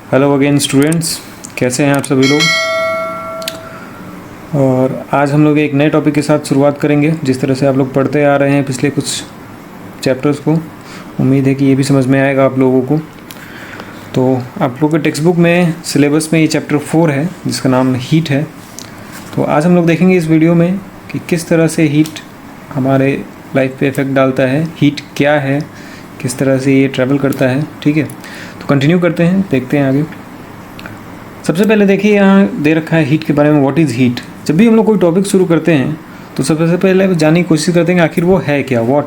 Hello again students, कैसे हैं आप सभी लोग। और आज हम लोग एक नए टॉपिक के साथ शुरुआत करेंगे। जिस तरह से आप लोग पढ़ते आ रहे हैं पिछले कुछ चैप्टर्स को, उम्मीद है कि ये भी समझ में आएगा आप लोगों को। तो आप लोगों के टेक्स्ट बुक में सिलेबस में ये चैप्टर 4 है जिसका नाम हीट है। तो आज हम लोग देखेंगे इस वीडियो में कि किस तरह से हीट हमारे लाइफ पे इफ़ेक्ट डालता है, हीट क्या है, किस तरह से ये ट्रैवल करता है। ठीक है, तो कंटिन्यू करते हैं, देखते हैं आगे। सबसे पहले देखिए यहाँ दे रखा है हीट के बारे में। What is heat. जब भी हम लोग कोई टॉपिक शुरू करते हैं तो सबसे पहले जानने की कोशिश करते हैं कि आखिर वो है क्या। वो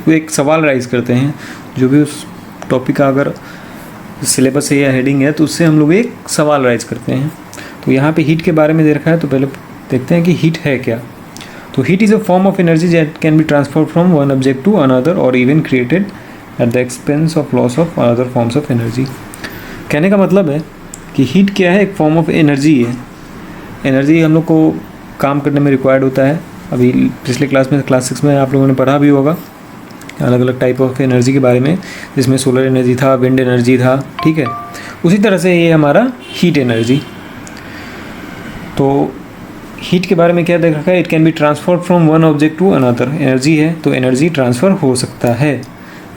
एक सवाल राइज करते हैं। जो भी उस टॉपिक का अगर सिलेबस है या हेडिंग है तो उससे हम लोग एक सवाल राइज करते हैं। तो यहाँ पे हीट के बारे में दे रखा है, तो पहले देखते हैं कि हीट है क्या। तो heat is a form of energy that can be transferred from one object to another or even created at the expense of loss of other forms of energy. कहने का मतलब है कि हीट क्या है, एक फॉर्म ऑफ एनर्जी है। Energy हम लोग को काम करने में रिक्वायर्ड होता है। अभी पिछले क्लास 6 में आप लोगों ने पढ़ा भी होगा अलग अलग टाइप ऑफ एनर्जी के बारे में, जिसमें सोलर एनर्जी था, विंड एनर्जी था। ठीक है, उसी तरह से ये हमारा हीट एनर्जी। तो हीट के बारे में क्या देख रखा है, it can be transferred from one object to another. Energy है तो एनर्जी ट्रांसफ़र हो सकता है।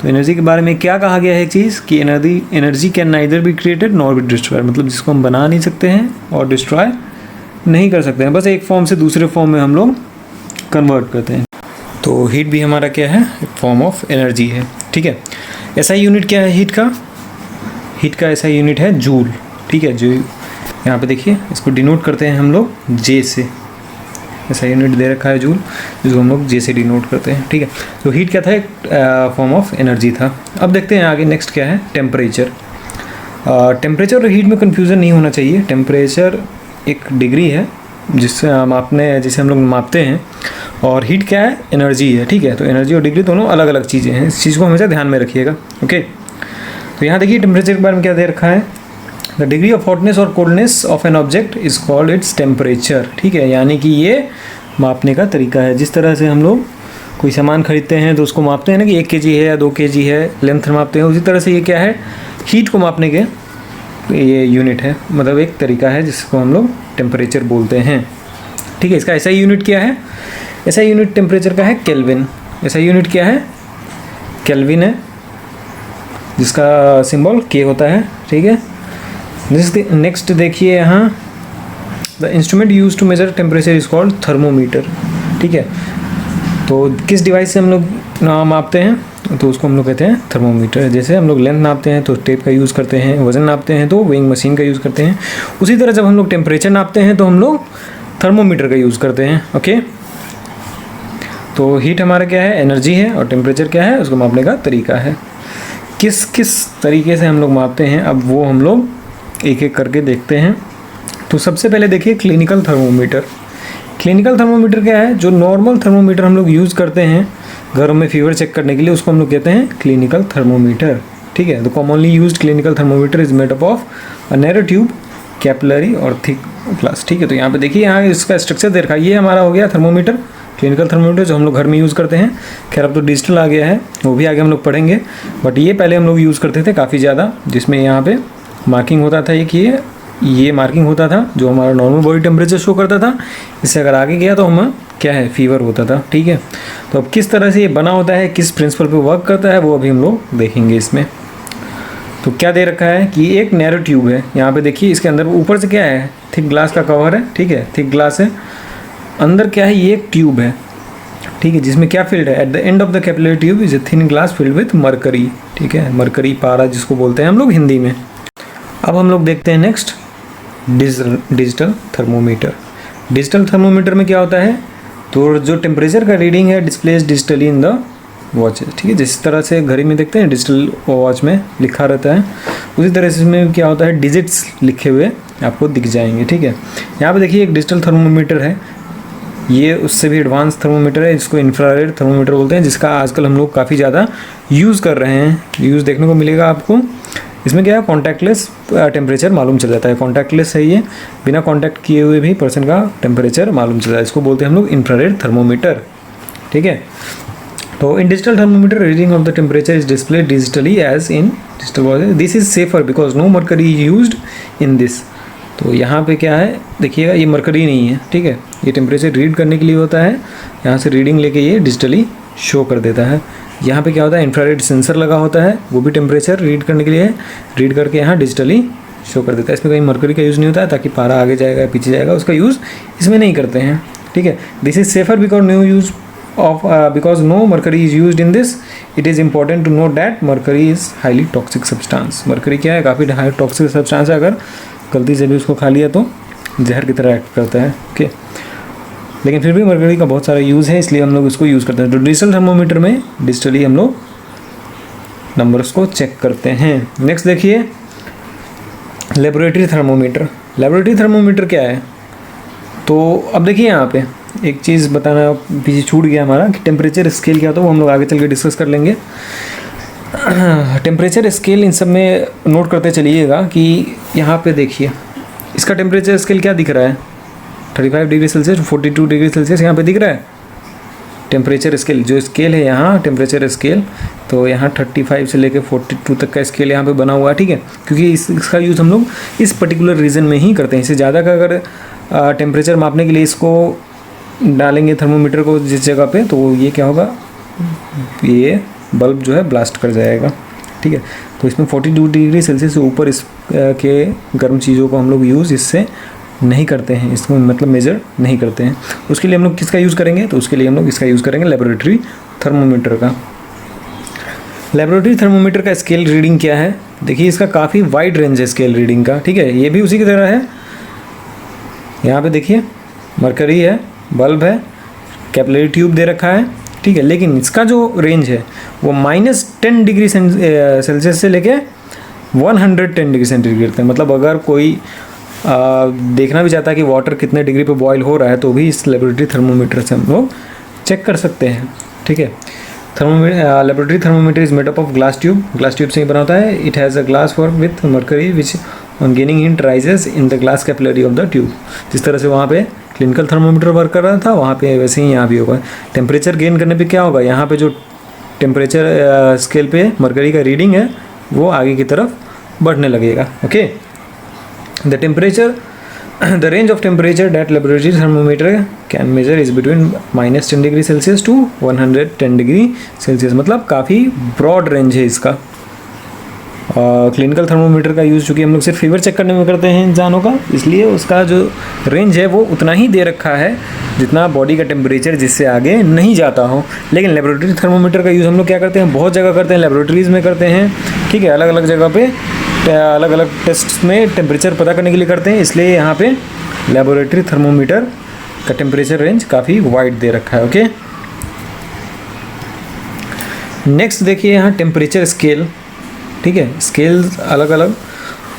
तो एनर्जी के बारे में क्या कहा गया है एक चीज़ कि energy can neither be created nor be destroyed. मतलब जिसको हम बना नहीं सकते हैं और डिस्ट्रॉय नहीं कर सकते हैं, बस एक फॉर्म से दूसरे फॉर्म में हम लोग कन्वर्ट करते हैं। तो हीट भी हमारा क्या है, एक फॉर्म ऑफ एनर्जी है। ठीक है, ऐसा यूनिट क्या है हीट का। हीट का ऐसा यूनिट है जूल। ठीक है, जो यहाँ पे देखिए इसको डिनोट करते हैं हम लोग जे से। ऐसा यूनिट दे रखा है जूल, जिसको हम लोग जे से डिनोट करते हैं। ठीक है, तो हीट क्या था, एक फॉर्म ऑफ एनर्जी था। अब देखते हैं आगे नेक्स्ट क्या है, टेम्परेचर। टेम्परेचर और हीट में कन्फ्यूज़न नहीं होना चाहिए। टेम्परेचर एक डिग्री है जिससे हम लोग मापते हैं, और हीट क्या है, एनर्जी है। ठीक है, तो एनर्जी और डिग्री दोनों अलग अलग चीज़ें हैं। इस चीज़ को हमेशा ध्यान में रखिएगा। ओके, तो यहाँ देखिए टेम्परेचर के बारे में क्या दे रखा है। द डिग्री ऑफ हॉटनेस और coldness of N object is called its temperature. ठीक है, यानी कि ये मापने का तरीका है। जिस तरह से हम लोग कोई सामान खरीदते हैं तो उसको मापते हैं ना कि 1 kg है या 2 kg है, लेंथ मापते हैं, उसी तरह से ये क्या है, हीट को मापने के ये यूनिट है। मतलब एक तरीका है जिसको हम लोग टेम्परेचर बोलते हैं। ठीक है, इसका ऐसा यूनिट क्या है, ऐसा यूनिट टेम्परेचर का है केल्विन। ऐसा यूनिट क्या है, केल्विन है, जिसका सिंबल के होता है। ठीक है, नेक्स्ट देखिए यहाँ, the instrument use to measure temperature is called thermometer. ठीक है, तो किस डिवाइस से हम लोग मापते हैं तो उसको हम लोग कहते हैं थर्मोमीटर। जैसे हम लोग लेंथ नापते हैं तो टेप का यूज़ करते हैं, वज़न नापते हैं तो वेइंग मशीन का यूज़ करते हैं। उसी तरह जब हम लोग टेम्परेचर नापते हैं तो हम लोग थर्मोमीटर का यूज़ करते हैं। ओके, तो हीट हमारा क्या है, एनर्जी है, और टेम्परेचर क्या है, उसको मापने का तरीका है। किस किस तरीके से हम लोग मापते हैं, अब वो हम लोग एक एक करके देखते हैं। तो सबसे पहले देखिए क्लिनिकल थर्मोमीटर। क्लिनिकल थर्मोमीटर क्या है, जो नॉर्मल थर्मोमीटर हम लोग यूज़ करते हैं घरों में फीवर चेक करने के लिए, उसको हम लोग कहते हैं क्लिनिकल थर्मोमीटर। ठीक है, तो commonly used clinical thermometer is made up of a narrow tube, capillary और थिक ग्लास। ठीक है, तो यहाँ पे देखिए यहाँ इसका स्ट्रक्चर दे रखा है। ये हमारा हो गया थर्मोमीटर, क्लिनिकल थर्मोमीटर, जो हम लोग घर में यूज़ करते हैं। खैर अब तो डिजिटल आ गया है, वो भी आगे हम लोग पढ़ेंगे, बट ये पहले हम लोग यूज़ करते थे काफ़ी ज़्यादा, जिसमें यहाँ पे मार्किंग होता था। एक ये मार्किंग होता था जो हमारा नॉर्मल बॉडी टेम्परेचर शो करता था। इससे अगर आगे गया तो हम क्या है, फीवर होता था। ठीक है, तो अब किस तरह से ये बना होता है, किस प्रिंसिपल पे वर्क करता है, वो अभी हम लोग देखेंगे इसमें। तो क्या दे रखा है कि एक नैरो ट्यूब है। यहाँ पे देखिए इसके अंदर ऊपर से क्या है, थिक ग्लास का कवर है। ठीक है, थिक ग्लास है, अंदर क्या है, ये एक ट्यूब है। ठीक है, जिसमें क्या फिल्ड है, at the end of the capillary tube is a thin glass filled with mercury. ठीक है, मरकरी पारा जिसको बोलते हैं हम लोग हिंदी में। अब हम लोग देखते हैं next digital thermometer. Digital thermometer में क्या होता है, तो जो टेम्परेचर का रीडिंग है displace digitally in the watches. ठीक है, जिस तरह से घड़ी में देखते हैं डिजिटल वॉच में लिखा रहता है, उसी तरह से इसमें क्या होता है, डिजिट्स लिखे हुए आपको दिख जाएंगे। ठीक है, यहाँ पे देखिए एक डिजिटल थर्मोमीटर है, ये उससे भी एडवांस थर्मोमीटर है, जिसको इंफ्रारेड थर्मोमीटर बोलते हैं, जिसका आजकल हम लोग काफ़ी ज़्यादा यूज़ कर रहे हैं। यूज़ देखने को मिलेगा आपको। इसमें क्या है, कॉन्टैक्टलेस टेम्परेचर मालूम चल जाता है। कॉन्टैक्टलेस है ये, बिना कॉन्टैक्ट किए हुए भी पर्सन का टेम्परेचर मालूम चल जाता है। इसको बोलते हैं हम लोग इंफ्रारेड थर्मोमीटर। ठीक है, तो in digital thermometer reading of the temperature is display digitally as in digital, this is safer because no mercury is used in this. तो यहाँ पे क्या है देखिएगा, ये मरकरी नहीं है, ठीक है, ये टेम्परेचर रीड करने के लिए होता है, यहाँ से रीडिंग लेके ये डिजिटली शो कर देता है। यहाँ पे क्या होता है, इंफ्रारेड सेंसर लगा होता है, वो भी टेम्परेचर रीड करने के लिए है, रीड करके यहाँ डिजिटली शो कर देता है। इसमें कहीं मरकरी का यूज़ नहीं होता है, ताकि पारा आगे जाएगा पीछे जाएगा, उसका यूज़ इसमें नहीं करते हैं, ठीक है। This is safer because no use of because no mercury is used in this. It is important to note that mercury is highly toxic substance. Mercury क्या है, काफ़ी हाई टॉक्सिक सब्सटेंस है, अगर गलती से भी उसको खा लिया तो जहर की तरह एक्ट करता है, ओके। लेकिन फिर भी मरकरी का बहुत सारा यूज़ है, इसलिए हम लोग इसको यूज़ करते हैं। तो डिजिटल थर्मोमीटर में डिजिटली हम लोग नंबर्स को चेक करते हैं। नेक्स्ट देखिए लेबोरेटरी थर्मोमीटर। लेबोरेटरी थर्मोमीटर क्या है, तो अब देखिए यहाँ पे एक चीज़ बताना पीछे छूट गया हमारा कि टेम्परेचर स्केल क्या होता है, वो हम लोग आगे चल के डिस्कस कर लेंगे। टेम्परेचर स्केल इन सब में नोट करते चलिएगा कि यहाँ पे देखिए इसका टेम्परेचर स्केल क्या दिख रहा है, 35 डिग्री सेल्सियस 42 डिग्री सेल्सियस यहाँ पे दिख रहा है टेम्परेचर स्केल। जो स्केल है यहाँ टेम्परेचर स्केल, तो यहाँ 35 से लेकर 42 तक का स्केल यहाँ पे बना हुआ है, ठीक है, क्योंकि इसका यूज़ हम लोग इस पर्टिकुलर रीजन में ही करते हैं। इससे ज़्यादा का अगर टेम्परेचर मापने के लिए इसको डालेंगे थर्मोमीटर को जिस जगह पे, तो ये क्या होगा, ये बल्ब जो है ब्लास्ट कर जाएगा, ठीक है। तो इसमें 42 डिग्री सेल्सियस से ऊपर इस के गर्म चीज़ों को हम लोग यूज़ इससे नहीं करते हैं, इसको मतलब मेजर नहीं करते हैं। उसके लिए हम लोग किसका यूज़ करेंगे, तो उसके लिए हम लोग इसका यूज़ करेंगे लेबोरेटरी थर्मोमीटर का। लेबोरेटरी थर्मोमीटर का स्केल रीडिंग क्या है, देखिए इसका काफ़ी वाइड रेंज है स्केल रीडिंग का, ठीक है। ये भी उसी की तरह है, यहाँ पे देखिए मरकरी है, बल्ब है, कैपिलरी ट्यूब दे रखा है, ठीक है। लेकिन इसका जो रेंज है वो -10 डिग्री सेल्सियस से लेके 110 डिग्री सेंटीग्रेड तक। मतलब अगर कोई देखना भी चाहता है कि वाटर कितने डिग्री पे बॉयल हो रहा है, तो भी इस लेबोरेटरी थर्मोमीटर से हम लोग चेक कर सकते हैं, ठीक है। Laboratory thermometer is made up of glass tube से ही बना होता है। It has a glass for with mercury which on gaining hit rises in the glass capillary of the tube. जिस तरह से वहाँ पे क्लिनिकल थर्मोमीटर वर्क कर रहा था, वहाँ पे वैसे ही यहाँ भी होगा। टेम्परेचर गेन करने पे क्या होगा, यहाँ पे जो टेम्परेचर स्केल पे मरकरी का रीडिंग है वो आगे की तरफ बढ़ने लगेगा, okay. The range of temperature that laboratory thermometer can measure is between -10 degree Celsius to 110 degree Celsius. मतलब काफ़ी ब्रॉड रेंज है इसका। क्लिनिकल थर्मोमीटर का यूज़ चूँकि हम लोग सिर्फ फीवर चेक करने में करते हैं इंसानों का, इसलिए उसका जो रेंज है वो उतना ही दे रखा है जितना बॉडी का टेम्परेचर जिससे आगे नहीं जाता हो। लेकिन लेबोरेटरी थर्मोमीटर का यूज़ हम लोग क्या करते हैं, बहुत जगह करते हैं, लेबोरेटरीज़ में करते हैं, ठीक है। अलग अलग जगह पे अलग अलग टेस्ट में टेम्परेचर पता करने के लिए करते हैं, इसलिए यहाँ पे लेबोरेटरी थर्मोमीटर का टेम्परेचर रेंज काफ़ी वाइड दे रखा है, ओके। नेक्स्ट देखिए यहाँ टेम्परेचर स्केल, ठीक है। स्केल्स अलग अलग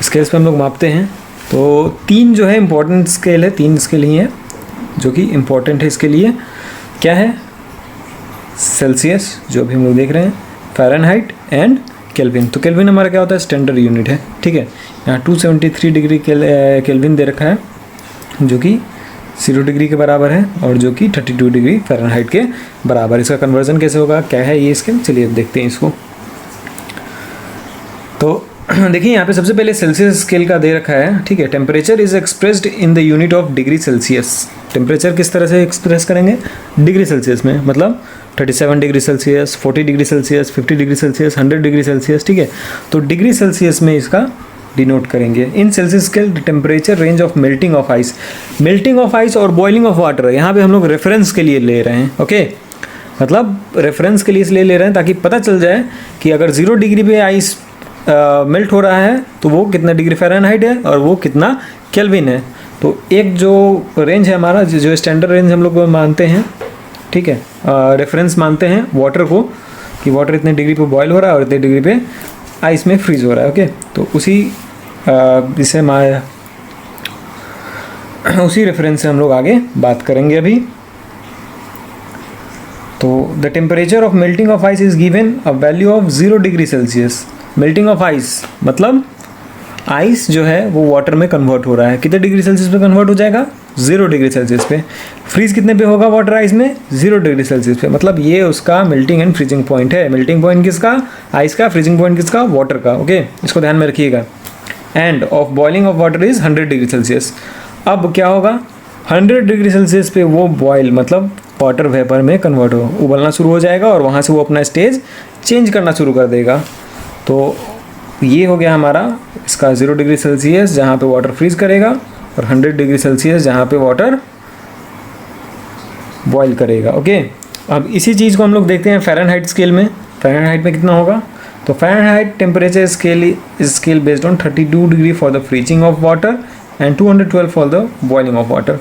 स्केल्स पे हम लोग मापते हैं। तो 3 जो है इम्पॉर्टेंट स्केल है, 3 स्केल ही हैं जो कि इम्पॉर्टेंट है इसके लिए। क्या है, सेल्सियस जो अभी हम लोग देख रहे हैं, फ़ारेनहाइट एंड केल्विन। तो केल्विन हमारा क्या होता है, स्टैंडर्ड यूनिट है, ठीक है। यहाँ 273 डिग्री केल्विन दे रखा है जो कि 0 डिग्री के बराबर है, और जो कि 32 डिग्री फ़ारेनहाइट के बराबर। इसका कन्वर्जन कैसे होगा, क्या है ये स्केल, चलिए अब देखते हैं इसको। तो देखिए यहाँ पे सबसे पहले सेल्सियस स्केल का दे रखा है, ठीक है। Temperature is expressed in the unit of degree Celsius. Temperature किस तरह से एक्सप्रेस करेंगे, डिग्री सेल्सियस में, मतलब 37 degree Celsius, 40 degree Celsius, 50 degree Celsius, 100 degree Celsius, ठीक है। तो डिग्री सेल्सियस में इसका डिनोट करेंगे। इन Celsius scale temperature range of melting of ice, melting of ice और बॉइलिंग ऑफ वाटर यहाँ पे हम लोग रेफरेंस के लिए ले रहे हैं, ओके। मतलब रेफरेंस के लिए इसलिए ले रहे हैं ताकि पता चल जाए कि अगर 0 डिग्री पे आइस मेल्ट हो रहा है तो वो कितना डिग्री फ़ारेनहाइट है और वो कितना केल्विन है। तो एक जो रेंज है हमारा, जो स्टैंडर्ड रेंज हम लोग मानते हैं, ठीक है, रेफरेंस मानते हैं वाटर को कि वाटर इतने डिग्री पे बॉयल हो रहा है और इतने डिग्री पे आइस में फ्रीज हो रहा है, ओके। तो उसी रेफरेंस से हम लोग आगे बात करेंगे अभी। तो the temperature of melting of ice is given a value of 0 degree Celsius. Melting of ice मतलब आइस जो है वो वाटर में कन्वर्ट हो रहा है, कितने डिग्री सेल्सियस पे कन्वर्ट हो जाएगा, 0 डिग्री सेल्सियस पे। फ्रीज कितने पे होगा वाटर आइस में? 0 डिग्री सेल्सियस पे। मतलब ये उसका मेल्टिंग एंड फ्रीजिंग पॉइंट है। मेल्टिंग पॉइंट किसका? आइस का। फ्रीजिंग पॉइंट किसका? वाटर का। ओके, इसको ध्यान में रखिएगा। End of boiling of water is 100 degree Celsius. अब क्या होगा? 100 डिग्री सेल्सियस पे वो बॉयल मतलब वाटर वेपर में कन्वर्ट हो, उबलना शुरू हो जाएगा और वहाँ से वो अपना स्टेज चेंज करना शुरू कर देगा। तो ये हो गया हमारा इसका 0 डिग्री सेल्सियस जहाँ पे वाटर फ्रीज करेगा और 100 डिग्री सेल्सियस जहाँ पे वाटर बॉयल करेगा। ओके, अब इसी चीज़ को हम लोग देखते हैं फ़ारेनहाइट स्केल में। फ़ारेनहाइट में कितना होगा? तो Fahrenheit temperature scale is scale based on 32 degree for the freezing of water and 212 for the boiling of water.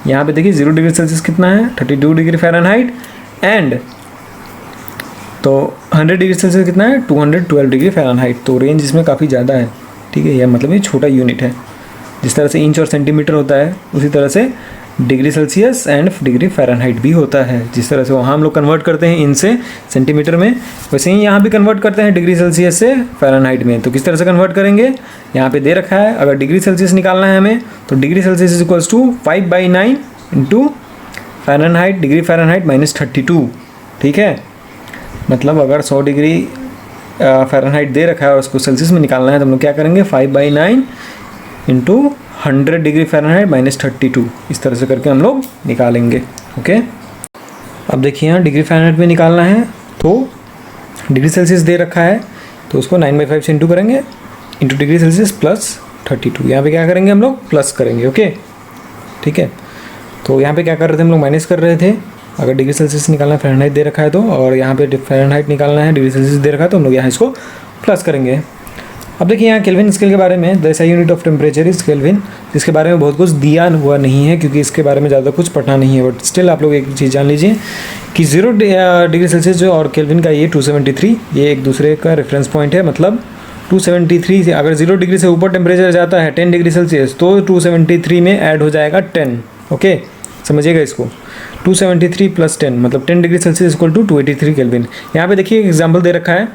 यहाँ पे देखिए 0 डिग्री सेल्सियस कितना है? 32 डिग्री फ़ारेनहाइट एंड तो 100 डिग्री सेल्सियस कितना है? 212 डिग्री फ़ारेनहाइट। तो रेंज इसमें काफ़ी ज़्यादा है, ठीक है। यह मतलब ये छोटा यूनिट है। जिस तरह से इंच और सेंटीमीटर होता है उसी तरह से degree Celsius and degree Fahrenheit भी होता है। जिस तरह से वहाँ हम लोग कन्वर्ट करते हैं इंच से सेंटीमीटर में, वैसे ही यहाँ भी कन्वर्ट करते हैं डिग्री सेल्सियस से फ़ारेनहाइट में। तो किस तरह से कन्वर्ट करेंगे? यहाँ पे दे रखा है, अगर डिग्री सेल्सियस निकालना है हमें तो degree Celsius is equals to 5/9 into Fahrenheit degree Fahrenheit -32, ठीक है। मतलब अगर 100 डिग्री फ़ारेनहाइट दे रखा है और उसको सेल्सियस में निकालना है तो हम लोग क्या करेंगे? 5/9 इंटू 100 डिग्री फ़ारेनहाइट -32, इस तरह से करके हम लोग निकालेंगे। ओके, अब देखिए यहाँ डिग्री फ़ारेनहाइट में निकालना है तो डिग्री सेल्सियस दे रखा है तो उसको 9/5 से इंटू करेंगे इंटू डिग्री सेल्सियस +32। यहाँ पे क्या करेंगे हम लोग? प्लस करेंगे। ओके, ठीक है। तो यहाँ पे क्या कर रहे थे हम लोग? माइनस कर रहे थे। अगर डिग्री सेल्सियस निकालना है फ़ारेनहाइट दे रखा है तो, और यहाँ पे फ़ारेनहाइट निकालना है डिग्री सेल्सियस दे रखा है तो हम लोग यहाँ इसको प्लस करेंगे। अब देखिए यहाँ केल्विन स्केल के बारे में, the SI unit of temperature is kelvin, जिसके बारे में बहुत कुछ दिया हुआ नहीं है क्योंकि इसके बारे में ज़्यादा कुछ पढ़ना नहीं है। बट स्टिल आप लोग एक चीज़ जान लीजिए कि 0 डिग्री सेल्सियस जो और केल्विन का ये 273, ये एक दूसरे का रेफरेंस पॉइंट है। मतलब 273 से अगर 0 डिग्री से ऊपर टेम्परेचर जाता है 10 डिग्री सेल्सियस तो 273 में ऐड हो जाएगा 10। ओके, समझिएगा इसको। 273 + 10 मतलब 10 degree Celsius equal to 283 kelvin. यहाँ पे देखिए एक एग्जाम्पल दे रखा है।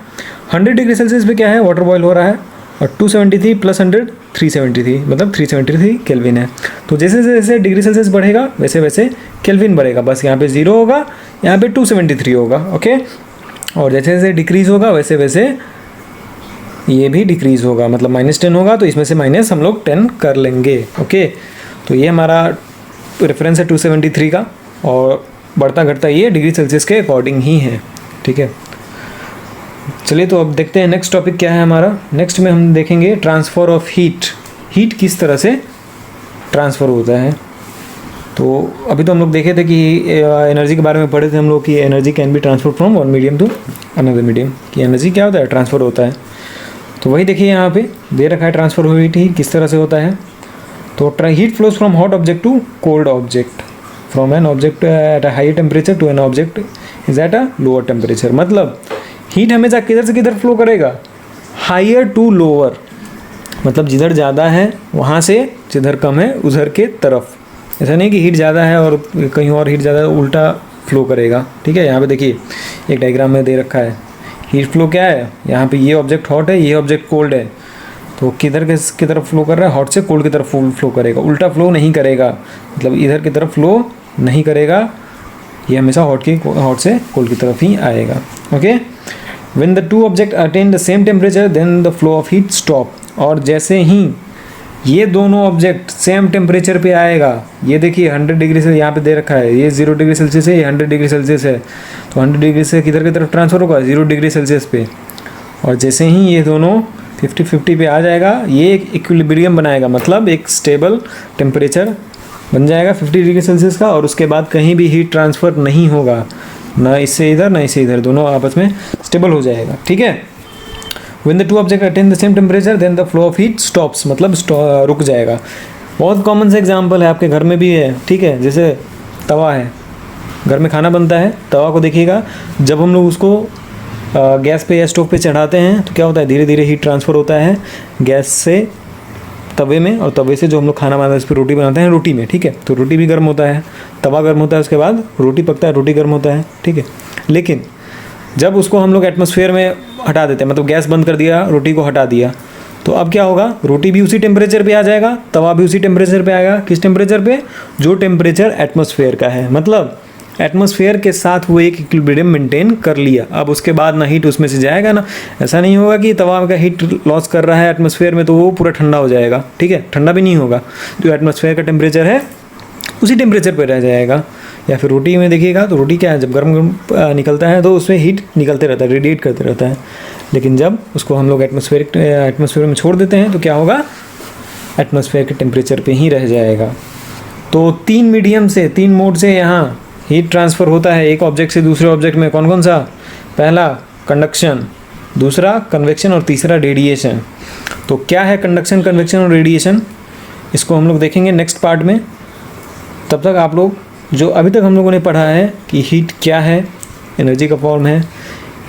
100 डिग्री सेल्सियस पे क्या है? वाटर बॉयल हो रहा है और 273 + 100 373 मतलब 373 केल्विन है। तो जैसे जैसे डिग्री सेल्सियस बढ़ेगा वैसे वैसे केल्विन बढ़ेगा। बस यहाँ पे 0 होगा, यहाँ पे 273 होगा। ओके, और जैसे जैसे डिक्रीज़ होगा वैसे वैसे ये भी डिक्रीज़ होगा, मतलब -10 होगा तो इसमें से माइनस हम लोग 10 कर लेंगे। ओके, तो ये हमारा रेफरेंस है 273 का और बढ़ता घटता ये डिग्री सेल्सियस के अकॉर्डिंग ही है, ठीक है। चलिए तो अब देखते हैं नेक्स्ट टॉपिक क्या है हमारा। नेक्स्ट में हम देखेंगे ट्रांसफ़र ऑफ हीट। हीट किस तरह से ट्रांसफ़र होता है। तो अभी तो हम लोग देखे थे कि एनर्जी के बारे में पढ़े थे हम लोग कि energy can be transfer from one medium to another medium, कि एनर्जी क्या होता है? ट्रांसफ़र होता है। तो वही देखिए यहाँ पे दे रखा है ट्रांसफ़र हुई हीट किस तरह से होता है। तो heat flows from hot object to cold object, from an object at a high temperature to an object is at a lower temperature. मतलब हीट हमेशा किधर से किधर फ्लो करेगा? हायर टू लोअर, मतलब जिधर ज़्यादा है वहाँ से जिधर कम है उधर के तरफ। ऐसा नहीं कि हीट ज़्यादा है और कहीं और हीट ज़्यादा, उल्टा फ्लो करेगा, ठीक है। यहाँ पे देखिए एक डायग्राम में दे रखा है हीट फ्लो क्या है। यहाँ पे ये ऑब्जेक्ट हॉट है, ये ऑब्जेक्ट कोल्ड है, तो किधर की तरफ फ्लो कर रहा है? हॉट से कोल्ड की तरफ फ्लो करेगा, उल्टा फ्लो नहीं करेगा, मतलब इधर की तरफ फ्लो नहीं करेगा, ये हमेशा हॉट से कोल्ड की तरफ ही आएगा। Okay, when the two object attain the same temperature then the flow of heat stop. और जैसे ही ये दोनों ऑब्जेक्ट सेम टेम्परेचर पे आएगा, ये देखिए 100 डिग्री से यहाँ पे दे रखा है, ये 0 डिग्री सेल्सियस है, ये 100 डिग्री सेल्सियस है, तो 100 डिग्री से किधर की तरफ ट्रांसफ़र होगा? 0 डिग्री सेल्सियस पे। और जैसे ही ये दोनों 50-50 पे आ जाएगा, ये एक इक्विलिब्रियम बनाएगा, मतलब एक स्टेबल टेम्परेचर बन जाएगा 50 डिग्री सेल्सियस का, और उसके बाद कहीं भी हीट ट्रांसफ़र नहीं होगा, ना इससे इधर ना इससे इधर, दोनों आपस में स्टेबल हो जाएगा, ठीक है। When the two objects attain the same temperature, then the flow of heat stops, मतलब रुक जाएगा। बहुत कॉमन सा एग्जांपल है, आपके घर में भी है, ठीक है। जैसे तवा है, घर में खाना बनता है, तवा को देखिएगा, जब हम लोग उसको गैस पे या स्टोव पे चढ़ाते हैं तो क्या होता है? धीरे धीरे हीट ट्रांसफ़र होता है गैस से तवे में, और तवे से जो हम लोग खाना बनाते हैं उस पर रोटी बनाते हैं रोटी में, ठीक है। तो रोटी भी गर्म होता है, तवा गर्म होता है, उसके बाद रोटी पकता है, रोटी गर्म होता है, ठीक है। लेकिन जब उसको हम लोग एटमॉस्फेयर में हटा देते हैं, मतलब गैस बंद कर दिया, रोटी को हटा दिया, तो अब क्या होगा, रोटी भी उसी टेम्परेचर पे आ जाएगा, तवा भी उसी टेम्परेचर पे आएगा। किस टेम्परेचर पे? जो टेम्परेचर एटमॉस्फेयर का है, मतलब एटमॉस्फेयर के साथ वो एक इक्विलिब्रियम मेंटेन कर लिया। अब उसके बाद ना हीट उसमें से जाएगा ना, ऐसा नहीं होगा कि तवा का हीट लॉस कर रहा है एटमॉस्फेयर में तो वो पूरा ठंडा हो जाएगा, ठीक है, ठंडा भी नहीं होगा। जो एटमॉस्फेयर का टेम्परेचर है उसी टेम्परेचर पर रह जाएगा। या फिर रोटी में देखिएगा तो रोटी क्या है, जब गर्म निकलता है तो उसमें हीट निकलते रहता है, रेडिएट करते रहता है। लेकिन जब उसको हम लोग एटमॉस्फेयर में छोड़ देते हैं तो क्या होगा, एटमॉस्फेयर के टेम्परेचर पे ही रह जाएगा। तो 3 मीडियम से, 3 मोड से यहाँ हीट ट्रांसफ़र होता है एक ऑब्जेक्ट से दूसरे ऑब्जेक्ट में। कौन कौन सा? पहला कंडक्शन, दूसरा कन्वेक्शन और तीसरा रेडिएशन। तो क्या है कंडक्शन, कन्वेक्शन और रेडिएशन, इसको हम लोग देखेंगे नेक्स्ट पार्ट में। तब तक आप लोग जो अभी तक हम लोगों ने पढ़ा है कि हीट क्या है, एनर्जी का फॉर्म है,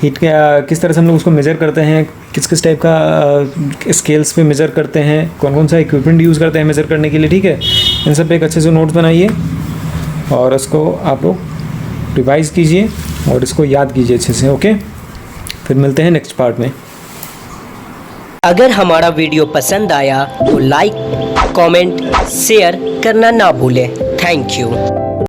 हीट क्या, किस तरह से हम लोग उसको मेज़र करते हैं, किस किस टाइप का स्केल्स पे मेज़र करते हैं, कौन कौन सा इक्विपमेंट यूज़ करते हैं मेज़र करने के लिए, ठीक है। इन सब पे एक अच्छे से नोट्स बनाइए और इसको आप लोग रिवाइज़ कीजिए और इसको याद कीजिए अच्छे से, ओके। फिर मिलते हैं नेक्स्ट पार्ट में। अगर हमारा वीडियो पसंद आया तो लाइक, कमेंट, शेयर करना ना भूलें। Thank you.